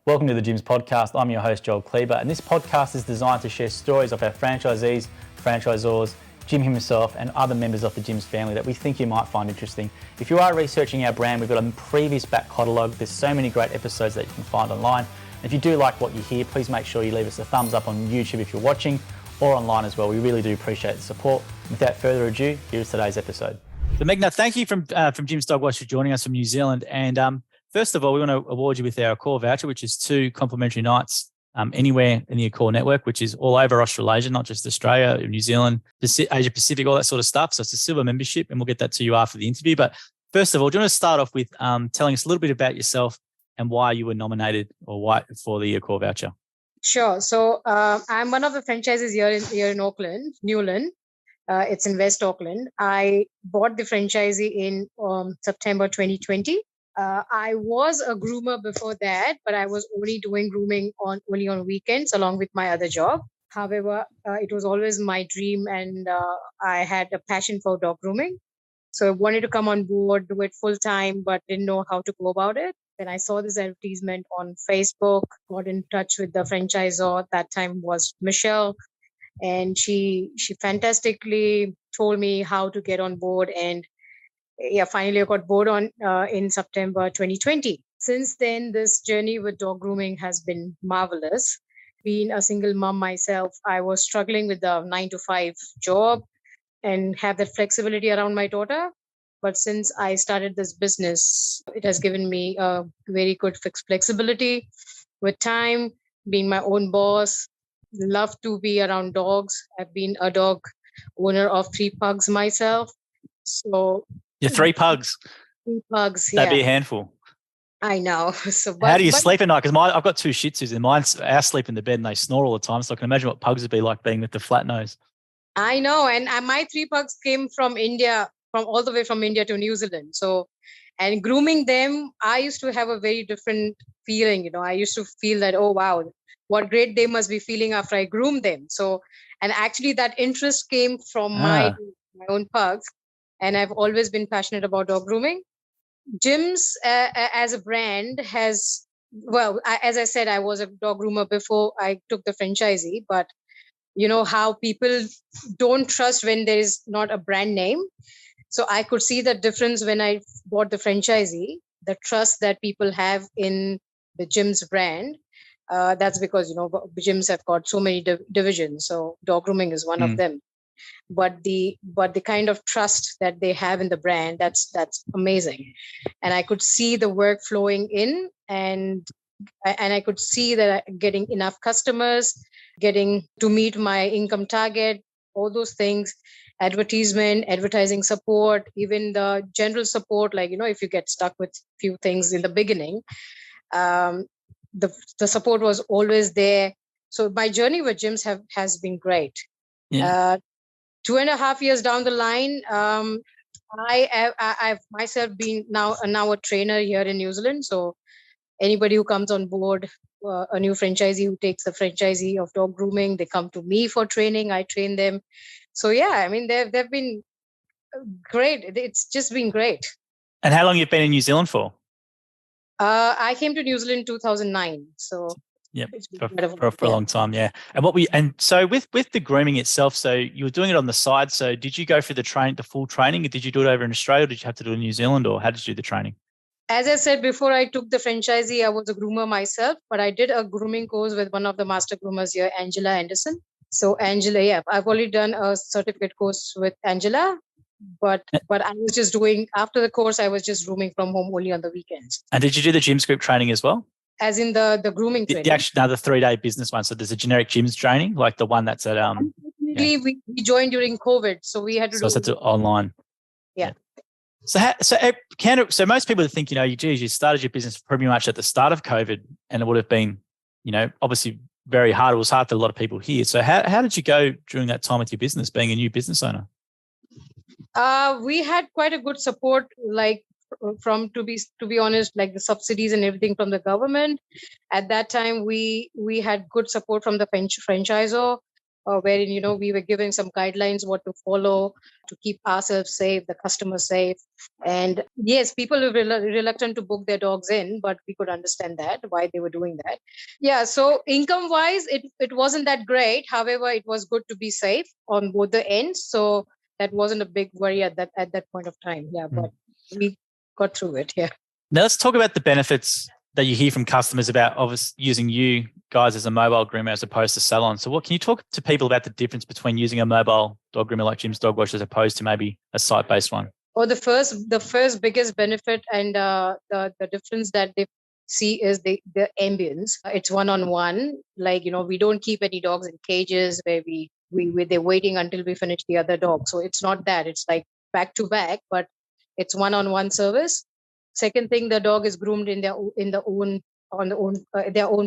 Welcome to the Gyms Podcast. I'm your host, Joel Kleber, and this podcast is designed to share stories of our franchisees, franchisors, Jim himself, and other members of the Gyms family that we think you might find interesting. If you are researching our brand, we've got a previous back catalogue. There's so many great episodes that you can find online. And if you do like what you hear, please make sure you leave us a thumbs up on YouTube if you're watching, or online as well. We really do appreciate the support. Without further ado, here's today's episode. So Meghana, thank you from Gyms Dog Wash for joining us from New Zealand. And first of all, we want to award you with our Accor voucher, which is 2 complimentary nights anywhere in the Accor network, which is all over Australasia, not just Australia, New Zealand, Asia Pacific, all that sort of stuff. So it's a silver membership, and we'll get that to you after the interview. But first of all, do you want to start off with telling us a little bit about yourself and why you were nominated or why for the Accor voucher? Sure. So I'm one of the franchises here in Auckland, Newland. It's in West Auckland. I bought the franchisee in September 2020. I was a groomer before that, but I was only doing grooming only on weekends along with my other job. However, it was always my dream, and I had a passion for dog grooming. So I wanted to come on board, do it full time, but didn't know how to go about it. Then I saw this advertisement on Facebook, got in touch with the franchisor. That time was Michelle, and she fantastically told me how to get on board. And finally I got board on in September 2020. Since then, this journey with dog grooming has been marvelous. Being a single mom myself, I was struggling with the 9-to-5 job and have that flexibility around my daughter. But since I started this business, it has given me a very good flexibility with time, being my own boss. Love to be around dogs. I've been a dog owner of 3 pugs myself. So You're 3 pugs. 3 pugs, That'd be a handful. I know. So, how do you sleep at night? Because I've got 2 Shih Tzus, and I sleep in the bed and they snore all the time. So I can imagine what pugs would be like being with the flat nose. I know. And my 3 pugs came from India, from all the way from India to New Zealand. So, and grooming them, I used to have a very different feeling. I used to feel that, oh, wow, what great they must be feeling after I groom them. So, and actually that interest came from my own pugs. And I've always been passionate about dog grooming. Gyms as a brand has, as I said, I was a dog groomer before I took the franchisee, but you know how people don't trust when there is not a brand name. So I could see the difference when I bought the franchisee, the trust that people have in the Gyms brand. That's because, gyms have got so many divisions. So dog grooming is one of them. But the kind of trust that they have in the brand, that's amazing. And I could see the work flowing in, and I could see that I'm getting enough customers, getting to meet my income target, all those things, advertising support, even the general support, like, if you get stuck with few things in the beginning, the support was always there. So my journey with Gyms has been great. Yeah. 2.5 years down the line, I've myself been now a trainer here in New Zealand. So anybody who comes on board, a new franchisee who takes the franchisee of dog grooming, they come to me for training. I train them. So they've been great. It's just been great. And how long you've been in New Zealand for? I came to New Zealand in 2009. So. Yeah, for a long time, yeah. And so with the grooming itself, so you were doing it on the side. So did you go for the full training? Did you do it over in Australia? Or did you have to do it in New Zealand, or how did you do the training? As I said before, I took the franchisee. I was a groomer myself, but I did a grooming course with one of the master groomers here, Angela Anderson. So Angela, I've already done a certificate course with Angela. But I was just doing, after the course, I was just grooming from home only on the weekends. And did you do the Gyms Group training as well? As in the grooming training? The 3-day business one. So there's a generic Gyms training, like the one that's at... Unfortunately, we joined during COVID, so we had to do... So it's online. Yeah. So most people think, you started your business pretty much at the start of COVID, and it would have been, obviously very hard. It was hard for a lot of people here. So how did you go during that time with your business, being a new business owner? We had quite a good support, like from, to be honest, like the subsidies and everything from the government. At that time, we had good support from the franchisor. wherein, we were giving some guidelines what to follow to keep ourselves safe, the customer safe. And yes, people were reluctant to book their dogs in, but we could understand that, why they were doing that. Yeah, so income wise, it wasn't that great. However, it was good to be safe on both the ends. So that wasn't a big worry at that point of time. Yeah, but we got through it. Yeah. Now let's talk about the benefits that you hear from customers about obviously using you guys as a mobile groomer as opposed to salon. So what can you talk to people about the difference between using a mobile dog groomer like Jim's Dog Wash as opposed to maybe a site-based one? Or the first biggest benefit and the difference that they see is the ambience. It's one-on-one. Like, we don't keep any dogs in cages where they're waiting until we finish the other dog. So it's not that. It's like back to back, but it's one-on-one service. Second thing, the dog is groomed their own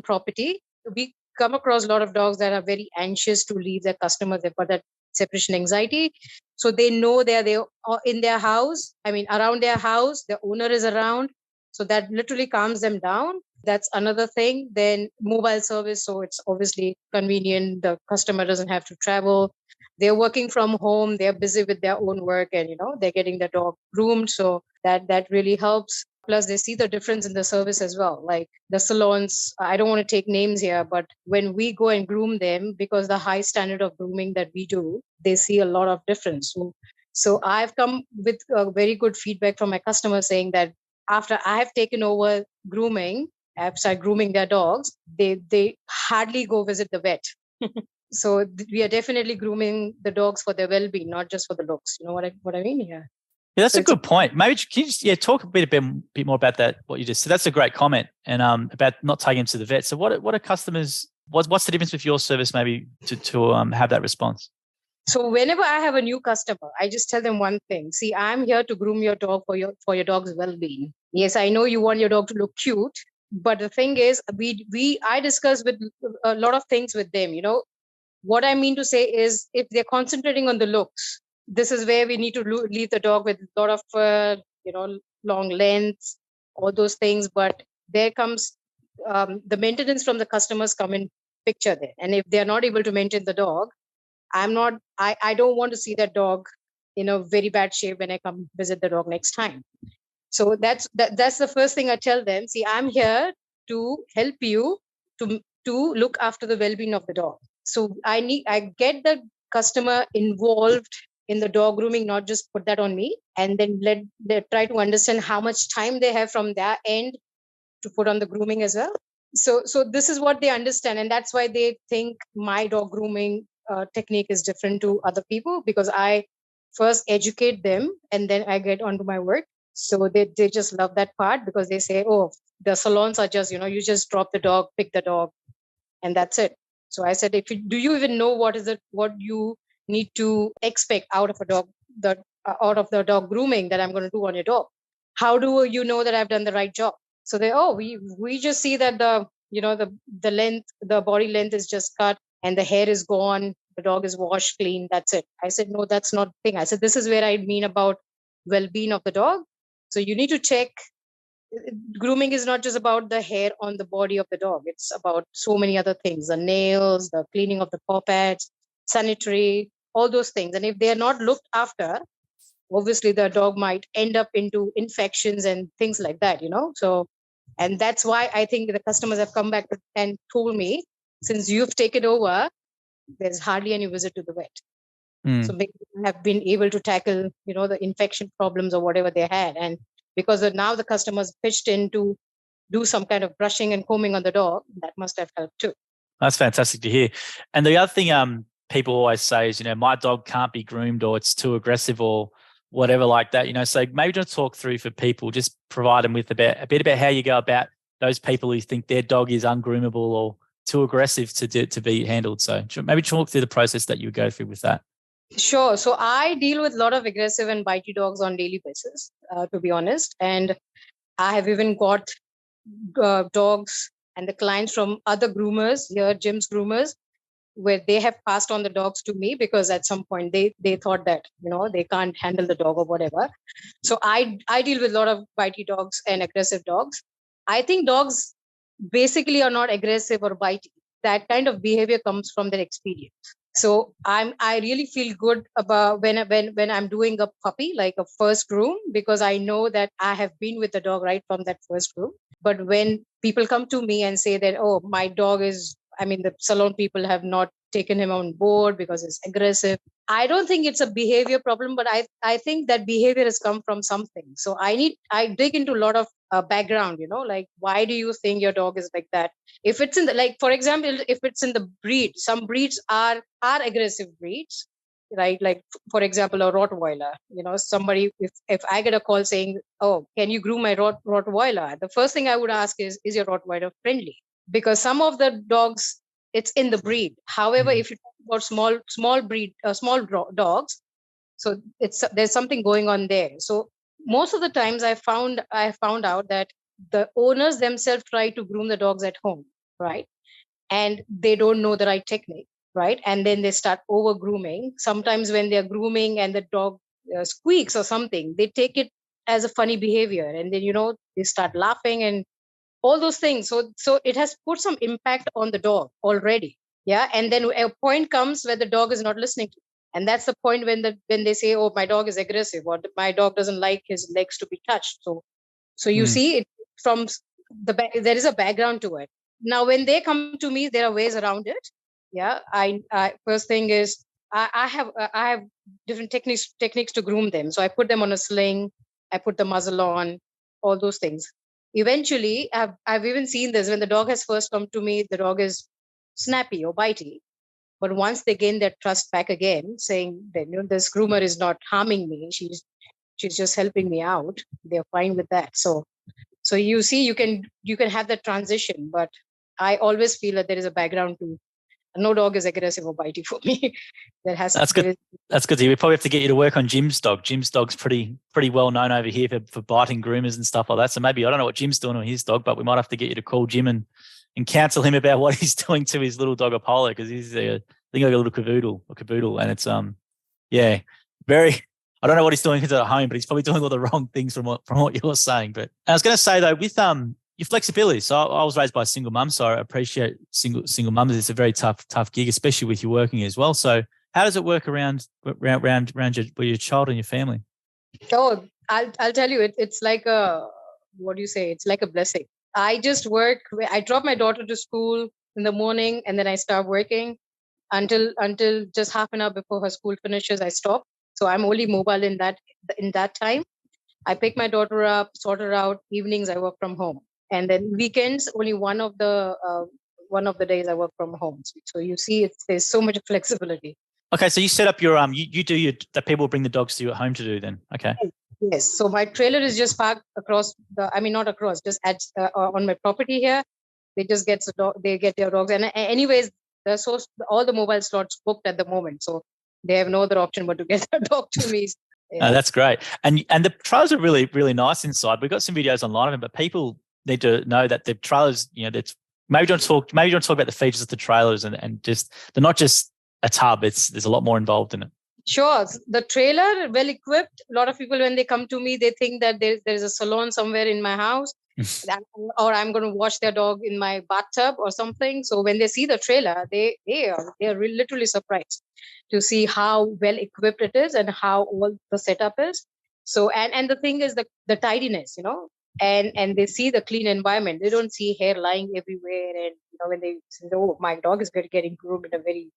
property. We come across a lot of dogs that are very anxious to leave their customers. They've got that separation anxiety. So they know they're in their house. I mean, around their house, the owner is around. So that literally calms them down. That's another thing. Then mobile service. So it's obviously convenient. The customer doesn't have to travel. They're working from home. They're busy with their own work, and they're getting the dog groomed. So that really helps. Plus, they see the difference in the service as well. Like the salons, I don't want to take names here, but when we go and groom them, because the high standard of grooming that we do, they see a lot of difference. So I've come with very good feedback from my customers saying that after I have taken over grooming, I've started grooming their dogs, they hardly go visit the vet. So we are definitely grooming the dogs for their well-being, not just for the looks. You know what I mean? Yeah. Yeah, that's So a good point. Maybe can you just talk a bit more about that? What you just said. That's a great comment, and about not taking them to the vet. So what are customers? What's the difference with your service? Maybe to have that response. So whenever I have a new customer, I just tell them one thing. See, I'm here to groom your dog for your dog's well-being. Yes, I know you want your dog to look cute, but the thing is, I discuss with a lot of things with them. What I mean to say is, if they're concentrating on the looks, this is where we need to leave the dog with a lot of long lengths, all those things. But there comes the maintenance from the customers come in picture there, and if they are not able to maintain the dog, I don't want to see that dog in a very bad shape when I come visit the dog next time. So that's the first thing I tell them. See, I'm here to help you to look after the well-being of the dog. So I get the customer involved in the dog grooming, not just put that on me, and then let try to understand how much time they have from their end to put on the grooming as well. So this is what they understand, and that's why they think my dog grooming technique is different to other people, because I first educate them and then I get onto my work. So they just love that part, because they say, oh, the salons are just, you just drop the dog, pick the dog, and that's it. So I said, do you even know what you need to expect out of a dog, out of the dog grooming that I'm going to do on your dog? How do you know that I've done the right job? So we just see that the length, the body length is just cut and the hair is gone, the dog is washed clean, that's it. I said, no, that's not the thing. I said, this is where I mean about well-being of the dog. So you need to check. Grooming is not just about the hair on the body of the dog. It's about so many other things: the nails, the cleaning of the paw pads, sanitary, all those things. And if they are not looked after, obviously the dog might end up into infections and things like that. So, and that's why I think the customers have come back and told me, since you've taken over, there's hardly any visit to the vet. So they have been able to tackle the infection problems or whatever they had. And because now the customers pitched in to do some kind of brushing and combing on the dog, that must have helped too. That's fantastic to hear. And the other thing people always say is, my dog can't be groomed, or it's too aggressive, or whatever like that. So maybe just talk through for people, just provide them with a bit about how you go about those people who think their dog is ungroomable or too aggressive to be handled. So maybe talk through the process that you go through with that. Sure. So I deal with a lot of aggressive and bitey dogs on daily basis, to be honest. And I have even got dogs and the clients from other groomers here, Jim's groomers, where they have passed on the dogs to me because at some point they thought that they can't handle the dog or whatever. So I deal with a lot of bitey dogs and aggressive dogs. I think dogs basically are not aggressive or bitey. That kind of behavior comes from their experience. So I really feel good about when I'm doing a puppy, like a first groom, because I know that I have been with the dog right from that first groom. But when people come to me and say that, oh, my dog is, I mean, the salon people have not taken him on board because it's aggressive. I don't think it's a behavior problem, but I think that behavior has come from something. So I dig into a lot of background, like, why do you think your dog is like that? If it's in the, like, for example, if it's in the breed, some breeds are aggressive breeds, right? Like, for example, a Rottweiler, somebody, if I get a call saying, oh, can you groom my Rottweiler? The first thing I would ask is your Rottweiler friendly? Because some of the dogs, it's in the breed. However, if you talk about small breed, dogs, so there's something going on there. So most of the times I found out that the owners themselves try to groom the dogs at home, right? And they don't know the right technique, right? And then they start over grooming. Sometimes when they're grooming and the dog squeaks or something, they take it as a funny behavior, and then they start laughing and all those things. So it has put some impact on the dog already. Yeah. And then a point comes where the dog is not listening to, and that's the point when they say, oh, my dog is aggressive, or my dog doesn't like his legs to be touched. So you see it from there is a background to it. Now when they come to me, there are ways around it. Yeah. I first thing is, I have different techniques to groom them. So I put them on a sling, I put the muzzle on, all those things. Eventually, I've even seen this when the dog has first come to me, the dog is snappy or bitey. But once they gain their trust back again, saying that, this groomer is not harming me, she's just helping me out, they're fine with that. So you see, you can have that transition, but I always feel that there is a background to, no dog is aggressive or bitey for me. That's good. That's good to hear. We probably have to get you to work on Jim's dog. Jim's dog's pretty well known over here for biting groomers and stuff like that. So maybe, I don't know what Jim's doing on his dog, but we might have to get you to call Jim and counsel him about what he's doing to his little dog Apollo, because he's I think like a little caboodle, and it's yeah, very. I don't know what he's doing at home, but he's probably doing all the wrong things from what you're saying. But I was going to say though, with your flexibility. So I was raised by a single mum, so I appreciate single mums. It's a very tough gig, especially with you working as well. So how does it work around your child and your family? Oh, I'll tell you, it's like what do you say? It's like a blessing. I just work. I drop my daughter to school in the morning, and then I start working until just half an hour before her school finishes. I stop. So I'm only mobile in that time. I pick my daughter up, sort her out. Evenings I work from home, and then weekends only one of the days I work from home. So you see, there's so much flexibility. Okay, so you set up your you do that people bring the dogs to you at home to do then. Okay. Yes. So my trailer is just parked across not across, just on my property here. They just get they get their dogs, and anyways, all the mobile slots booked at the moment, so they have no other option but to get their dog to me. Yeah. That's great, and the trailers are really nice inside. We've got some videos online of them, but people need to know that the trailers, that's maybe don't talk about the features of the trailers and just they're not just a tub. There's a lot more involved in it. Sure. The trailer, well equipped. A lot of people, when they come to me, they think that there's a salon somewhere in my house, or I'm going to wash their dog in my bathtub or something. So when they see the trailer, they are literally surprised to see how well equipped it is and how all the setup is. So and the thing is the tidiness, and they see the clean environment. They don't see hair lying everywhere, and when they say, oh, my dog is getting groomed in a very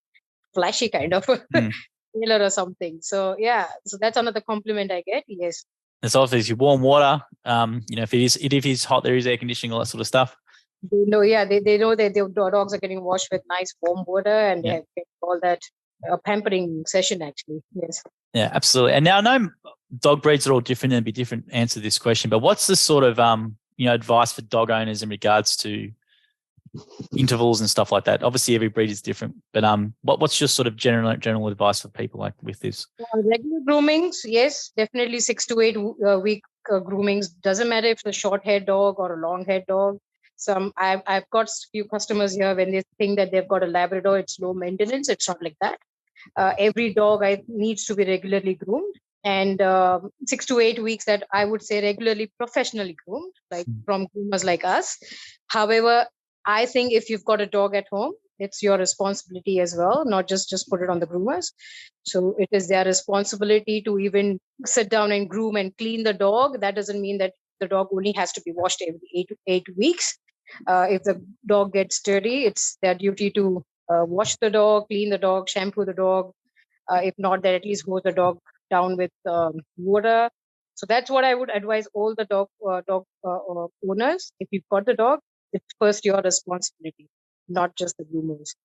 flashy kind of trailer or something. So yeah, so that's another compliment I get. Yes. There's obviously warm water. If it is hot, there is air conditioning, all that sort of stuff. They know, they know that their dogs are getting washed with nice warm water, and they have all that pampering session actually. Yes. Yeah, absolutely. And now I know dog breeds are all different, and be different answer to this question, but what's the sort of advice for dog owners in regards to intervals and stuff like that? Obviously every breed is different, but what's your sort of general advice for people like with this? Regular groomings, yes, definitely 6 to 8 week groomings. Doesn't matter if it's a short haired dog or a long haired dog. I've got a few customers here, when they think that they've got a Labrador, it's low maintenance. It's not like that. Every dog needs to be regularly groomed, and 6 to 8 weeks that I would say regularly professionally groomed, like from groomers like us. However, I think if you've got a dog at home, it's your responsibility as well, not just put it on the groomers. So it is their responsibility to even sit down and groom and clean the dog. That doesn't mean that the dog only has to be washed every 8 weeks. If the dog gets dirty, it's their duty to wash the dog, clean the dog, shampoo the dog. If not, then at least hose the dog down with water. So that's what I would advise all the dog owners. If you've got the dog, it's first your responsibility, not just the groomers.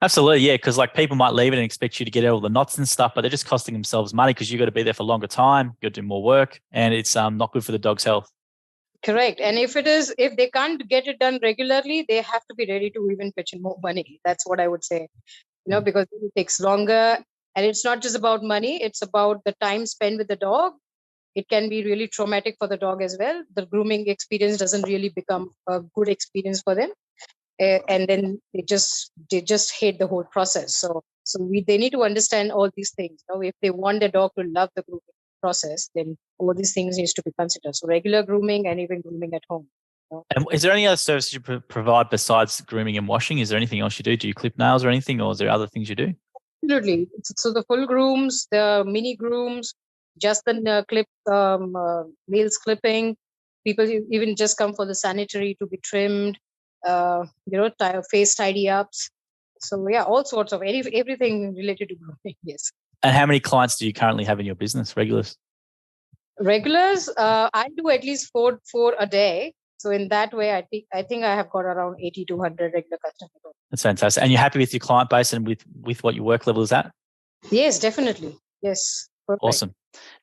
Absolutely, yeah, because like people might leave it and expect you to get all the knots and stuff, but they're just costing themselves money because you've got to be there for longer time, you've got to do more work, and it's not good for the dog's health. Correct. And if they can't get it done regularly, they have to be ready to even pitch in more money. That's what I would say, because it takes longer. And it's not just about money, it's about the time spent with the dog. It can be really traumatic for the dog as well. The grooming experience doesn't really become a good experience for them. And then they just hate the whole process. So they need to understand all these things. If they want their dog to love the grooming process, then all these things needs to be considered. So regular grooming and even grooming at home. And is there any other services you provide besides grooming and washing? Is there anything else you do? Do you clip nails or anything, or is there other things you do? Absolutely. So the full grooms, the mini grooms, just the nails clipping. People even just come for the sanitary to be trimmed. Face tidy ups. So yeah, all sorts of everything related to grooming. Yes. And how many clients do you currently have in your business? Regulars, I do at least four a day. So in that way, I think I have got around 80 to 100 regular customers. That's fantastic. And you're happy with your client base and with what your work level is at? Yes, definitely. Yes. Perfect. Awesome.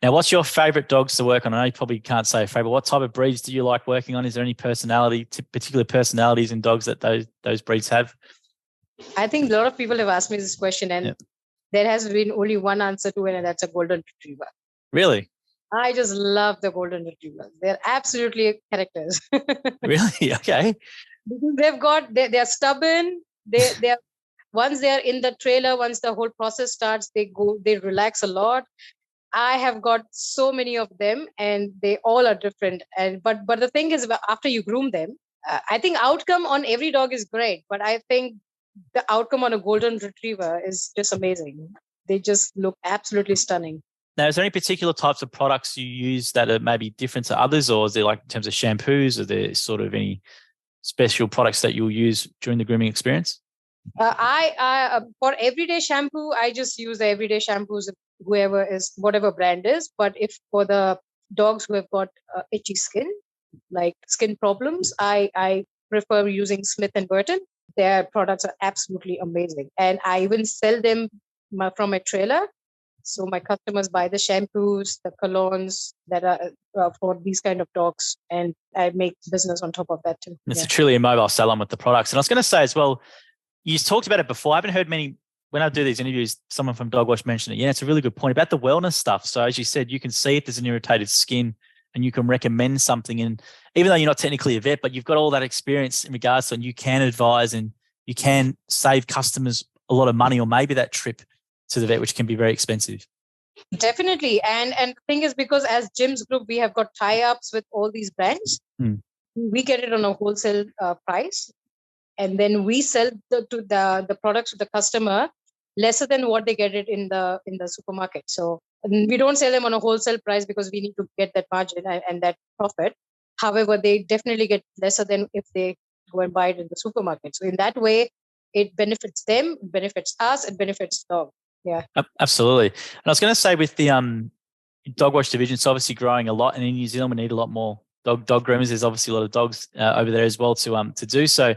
Now, what's your favorite dogs to work on? I know you probably can't say a favorite. What type of breeds do you like working on? Is there any particular personalities in dogs that those breeds have? I think a lot of people have asked me this question, and there has been only one answer to it, and that's a golden retriever. Really? I just love the golden retrievers. They're absolutely characters. Really? Okay. Because they're stubborn. They're once they're in the trailer, once the whole process starts, they relax a lot. I have got so many of them, and they all are different. But the thing is, after you groom them, I think outcome on every dog is great. But I think the outcome on a golden retriever is just amazing. They just look absolutely stunning. Now, is there any particular types of products you use that are maybe different to others, or is there like in terms of shampoos, are there sort of any special products that you'll use during the grooming experience? I for everyday shampoo, I just use the everyday shampoos, whatever brand is. But if for the dogs who have got itchy skin, like skin problems, I prefer using Smith and Burton. Their products are absolutely amazing, and I even sell them from a trailer. So my customers buy the shampoos, the colognes that are for these kind of dogs, and I make business on top of that too. It's a truly mobile salon with the products. And I was going to say as well, you talked about it before. I haven't heard many, when I do these interviews, someone from Dog Wash mentioned it. Yeah, it's a really good point about the wellness stuff. So as you said, you can see if there's an irritated skin and you can recommend something. And even though you're not technically a vet, but you've got all that experience in regards to, and you can advise and you can save customers a lot of money, or maybe that trip to the vet, which can be very expensive. Definitely. And the thing is, because as Jim's Group, we have got tie-ups with all these brands. We get it on a wholesale price. And then we sell the products to the customer lesser than what they get it in the supermarket. So we don't sell them on a wholesale price because we need to get that margin and that profit. However, they definitely get lesser than if they go and buy it in the supermarket. So in that way, it benefits them, it benefits us, it benefits the dog. Yeah, absolutely. And I was going to say with the dog wash division, it's obviously growing a lot, and in New Zealand we need a lot more dog groomers. There's obviously a lot of dogs over there as well to do so.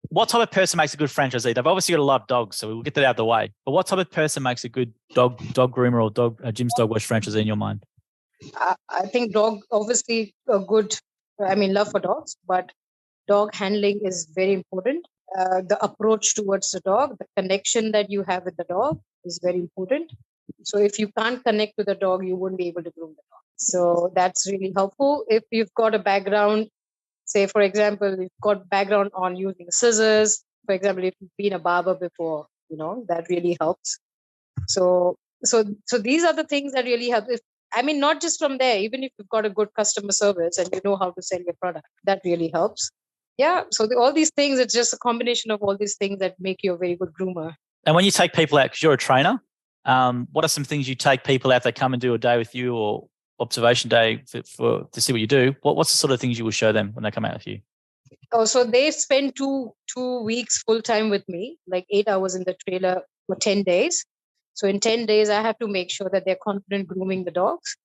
What type of person makes a good franchisee? They've obviously got to love dogs, so we'll get that out of the way. But what type of person makes a good dog groomer or Jim's Dog Wash franchisee in your mind? I think dog, obviously a good, love for dogs, but dog handling is very important. The approach towards the dog, the connection that you have with the dog is very important. So if you can't connect with the dog, you won't be able to groom the dog. So that's really helpful. If you've got a background, say, for example, you've got background on using scissors, for example, if you've been a barber before, that really helps. So these are the things that really help. Not just from there, even if you've got a good customer service and you know how to sell your product, that really helps. Yeah. So all these things, it's just a combination of all these things that make you a very good groomer. And when you take people out, because you're a trainer, what are some things you take people out? They come and do a day with you or observation day to see what you do. What's the sort of things you will show them when they come out with you? Oh, so they spend two weeks full time with me, like 8 hours in the trailer for 10 days. So in 10 days, I have to make sure that they're confident grooming the dogs.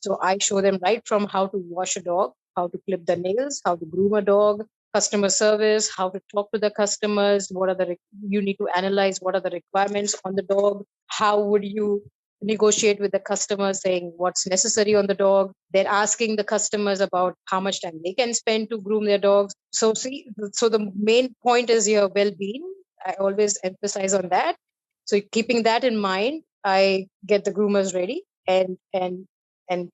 So I show them right from how to wash a dog, how to clip the nails, how to groom a dog, customer service, how to talk to the customers, you need to analyze what are the requirements on the dog, how would you negotiate with the customer saying what's necessary on the dog. They're asking the customers about how much time they can spend to groom their dogs. So the main point is your well-being. I always emphasize on that. So keeping that in mind, I get the groomers ready and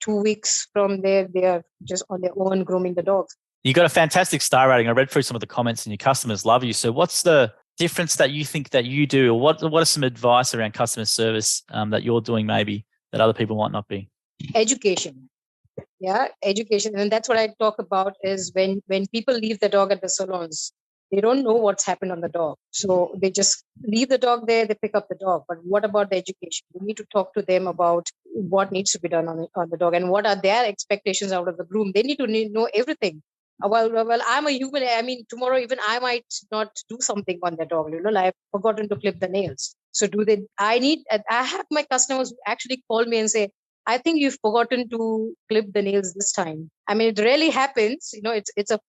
2 weeks from there, they are just on their own grooming the dogs. You got a fantastic star rating. I read through some of the comments and your customers love you. So what's the difference that you think that you do, or what are some advice around customer service that you're doing maybe that other people might not be? Education. Yeah, education. And that's what I talk about is when people leave the dog at the salons, they don't know what's happened on the dog. So they just leave the dog there, they pick up the dog. But what about the education? We need to talk to them about what needs to be done on the dog and what are their expectations out of the groom. They need to know everything. Well, I'm a human. I mean, tomorrow even I might not do something on the dog. Like I've forgotten to clip the nails. So I have my customers who actually call me and say, I think you've forgotten to clip the nails this time. I mean, it rarely happens. It's a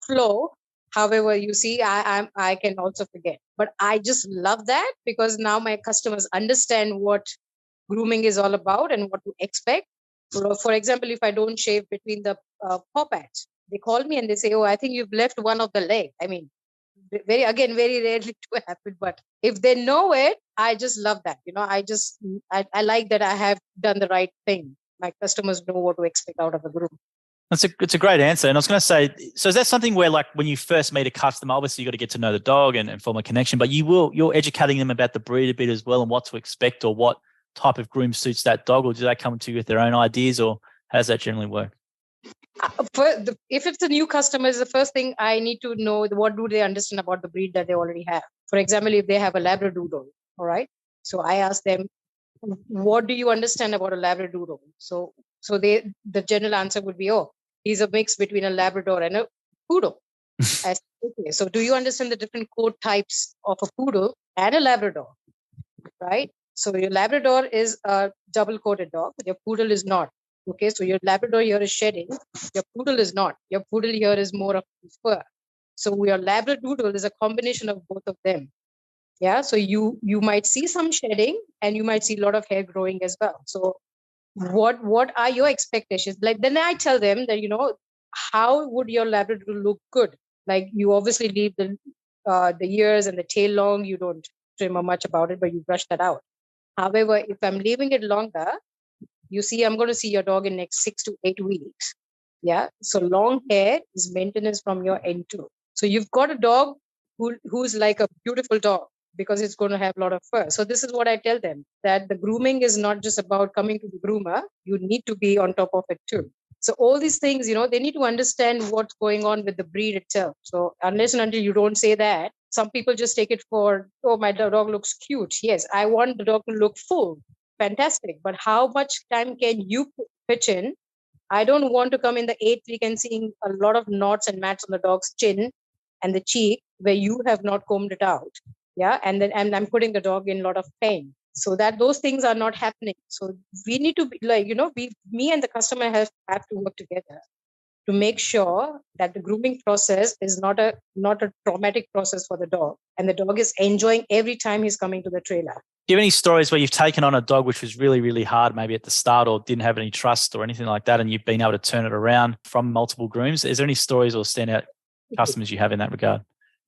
flow. However, you see, I can also forget. But I just love that because now my customers understand what grooming is all about and what to expect. For example, if I don't shave between the paw pads, they call me and they say, "Oh, I think you've left one of the leg." I mean, very rarely to happen, but if they know it, I just love that. I like that I have done the right thing. My customers know what to expect out of the group. It's a great answer. And I was going to say, so is that something where like when you first meet a customer, obviously you got to get to know the dog and form a connection, but you're educating them about the breed a bit as well and what to expect or what type of groom suits that dog, or do they come to you with their own ideas, or how does that generally work? If it's a new customer, is the first thing I need to know what do they understand about the breed that they already have. For example, if they have a Labradoodle, all right. So I ask them, what do you understand about a Labradoodle? So the general answer would be, oh, he's a mix between a Labrador and a poodle. Okay, so do you understand the different coat types of a poodle and a Labrador, right? So your Labrador is a double-coated dog. Your poodle is not. Okay, so your Labrador here is shedding. Your poodle is not. Your poodle here is more of fur. So your Labradoodle is a combination of both of them. Yeah, so you might see some shedding and you might see a lot of hair growing as well. So what are your expectations? Like then I tell them that how would your Labrador look good? Like you obviously leave the ears and the tail long. You don't trim much about it, but you brush that out. However, if I'm leaving it longer, I'm going to see your dog in next 6 to 8 weeks. Yeah. So long hair is maintenance from your end too. So you've got a dog who's like a beautiful dog because it's going to have a lot of fur. So this is what I tell them, that the grooming is not just about coming to the groomer. You need to be on top of it too. So all these things, they need to understand what's going on with the breed itself. So unless and until you don't say that, some people just take it for, oh, my dog looks cute. Yes, I want the dog to look full. Fantastic. But how much time can you pitch in? I don't want to come in the 8th week and seeing a lot of knots and mats on the dog's chin and the cheek where you have not combed it out. Yeah. And I'm putting the dog in a lot of pain. So that those things are not happening. So we need to be like, me and the customer have to work together to make sure that the grooming process is not a traumatic process for the dog, and the dog is enjoying every time he's coming to the trailer. Do you have any stories where you've taken on a dog which was really, really hard, maybe at the start, or didn't have any trust or anything like that, and you've been able to turn it around from multiple grooms? Is there any stories or standout customers you have in that regard?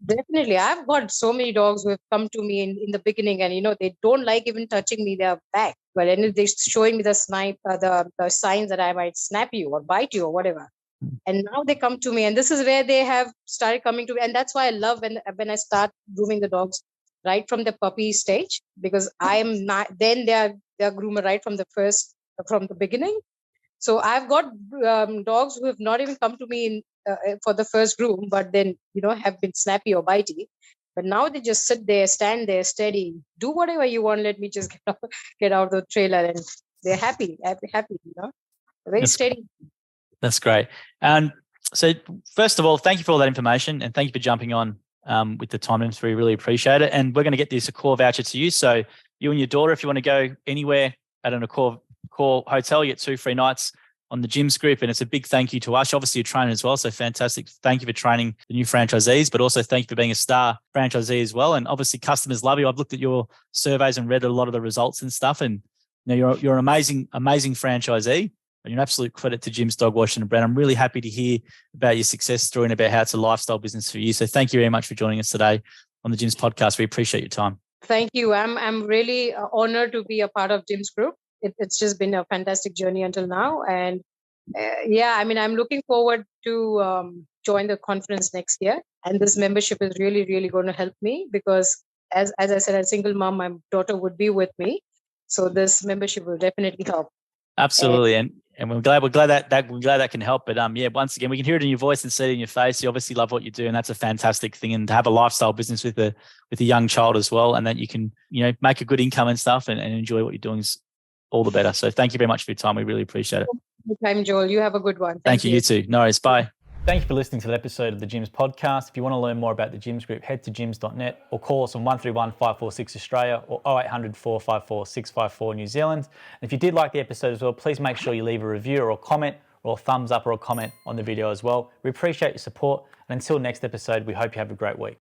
Definitely. I've got so many dogs who have come to me in the beginning and, they don't like even touching me, their back. But then they're showing me the signs that I might snap you or bite you or whatever. And now they come to me, and this is where they have started coming to me. And that's why I love when I start grooming the dogs right from the puppy stage, because I am not, then they're groomer right from the beginning. So I've got dogs who have not even come to me for the first groom, but then, have been snappy or bitey. But now they just sit there, stand there, steady, do whatever you want. Let me just get out of the trailer, and they're happy, very That's, steady. that's great. And so first of all, thank you for all that information, and thank you for jumping on with the timings. We really appreciate it. And we're going to get this Accor voucher to you. So you and your daughter, if you want to go anywhere at an Accor hotel, you get 2 free nights on the gyms group. And it's a big thank you to us. Obviously, you're training as well. So fantastic. Thank you for training the new franchisees, but also thank you for being a star franchisee as well. And obviously customers love you. I've looked at your surveys and read a lot of the results and stuff. And you're an amazing franchisee. And you're an absolute credit to Jim's Dog Washing and Brand. I'm really happy to hear about your success story and about how it's a lifestyle business for you. So thank you very much for joining us today on the Jim's podcast. We appreciate your time. Thank you. I'm really honored to be a part of Jim's group. It's just been a fantastic journey until now. And I'm looking forward to join the conference next year. And this membership is really, really going to help me because as I said, as a single mom, my daughter would be with me. So this membership will definitely help. Absolutely. And we're glad that can help. But once again, we can hear it in your voice and see it in your face. You obviously love what you do, and that's a fantastic thing. And to have a lifestyle business with a young child as well, and that you can, make a good income and stuff and enjoy what you're doing is all the better. So thank you very much for your time. We really appreciate it. Anytime, Joel. You have a good one. Thank you. You too. No worries. Bye. Thank you for listening to the episode of the Gyms podcast. If you want to learn more about the Gyms Group, head to gyms.net or call us on 131 546 Australia or 0800 454 654 New Zealand. And if you did like the episode as well, please make sure you leave a review or a comment or a thumbs up or a comment on the video as well. We appreciate your support. And until next episode, we hope you have a great week.